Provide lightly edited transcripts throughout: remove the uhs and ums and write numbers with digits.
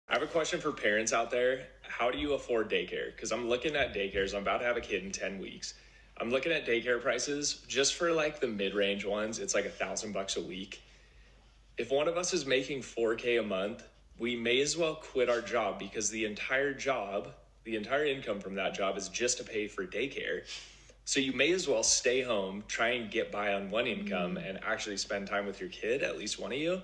I have a question for parents out there. How do you afford daycare? Because I'm looking at daycares. I'm about to have a kid in 10 weeks. I'm looking at daycare prices just for like the mid-range ones. It's like $1,000 a week. If one of us is making 4K a month, we may as well quit our job because the entire income from that job is just to pay for daycare. So you may as well stay home, try and get by on one income and actually spend time with your kid, at least one of you.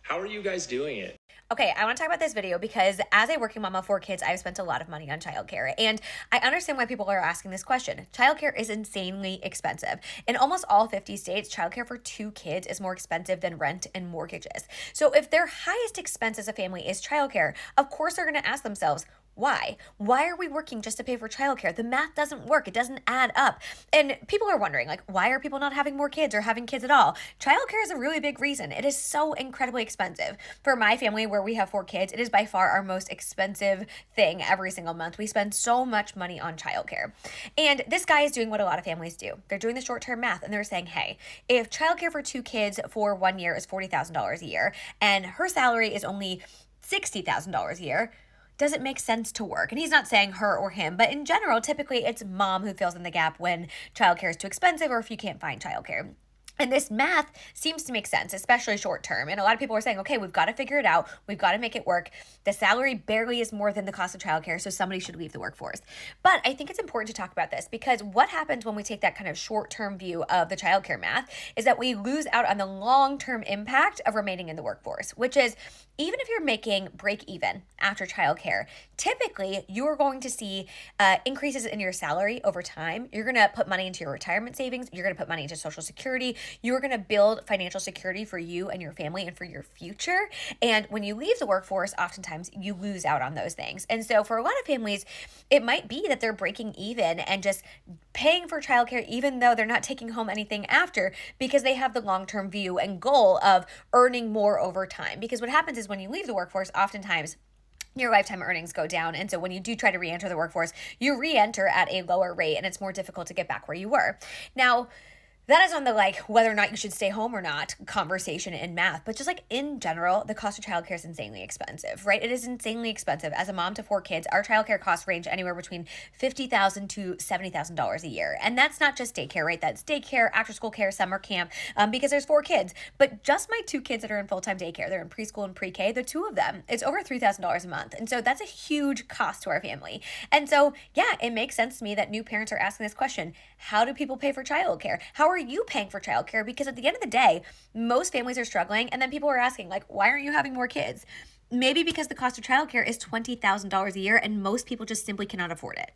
How are you guys doing it? Okay, I want to talk about this video because as a working mom of 4 kids, I've spent a lot of money on childcare. And I understand why people are asking this question. Childcare is insanely expensive. In almost all 50 states, childcare for 2 kids is more expensive than rent and mortgages. So if their highest expense as a family is childcare, of course they're going to ask themselves, why? Why are we working just to pay for childcare? The math doesn't work. It doesn't add up. And people are wondering, like, why are people not having more kids or having kids at all? Childcare is a really big reason. It is so incredibly expensive. For my family, where we have 4 kids, it is by far our most expensive thing every single month. We spend so much money on childcare. And this guy is doing what a lot of families do. They're doing the short-term math and they're saying, hey, if childcare for 2 kids for 1 year is $40,000 a year and her salary is only $60,000 a year, does it make sense to work? And he's not saying her or him, but in general, typically it's mom who fills in the gap when childcare is too expensive or if you can't find childcare. And this math seems to make sense, especially short term. And a lot of people are saying, okay, we've got to figure it out. We've got to make it work. The salary barely is more than the cost of childcare, so somebody should leave the workforce. But I think it's important to talk about this because what happens when we take that kind of short term view of the childcare math is that we lose out on the long term impact of remaining in the workforce, which is even if you're making break even after childcare, typically you're going to see increases in your salary over time. You're going to put money into your retirement savings. You're going to put money into Social Security. You're going to build financial security for you and your family and for your future. And when you leave the workforce, oftentimes you lose out on those things. And so for a lot of families, it might be that they're breaking even and just paying for childcare, even though they're not taking home anything after, because they have the long-term view and goal of earning more over time. Because what happens is when you leave the workforce, oftentimes your lifetime earnings go down. And so when you do try to re-enter the workforce, you re-enter at a lower rate and it's more difficult to get back where you were. Now, that is on the like whether or not you should stay home or not conversation in math, but just like in general, the cost of childcare is insanely expensive, right? It is insanely expensive. As a mom to 4 kids, our childcare costs range anywhere between $50,000 to $70,000 a year, and that's not just daycare, right? That's daycare, after-school care, summer camp, because there's 4 kids. But just my 2 kids that are in full-time daycare, they're in preschool and pre-K. The two of them, it's over $3,000 a month, and so that's a huge cost to our family. And so, yeah, it makes sense to me that new parents are asking this question: how do people pay for childcare? How are you paying for childcare? Because at the end of the day, most families are struggling. And then people are asking, like, why aren't you having more kids? Maybe because the cost of childcare is $20,000 a year and most people just simply cannot afford it.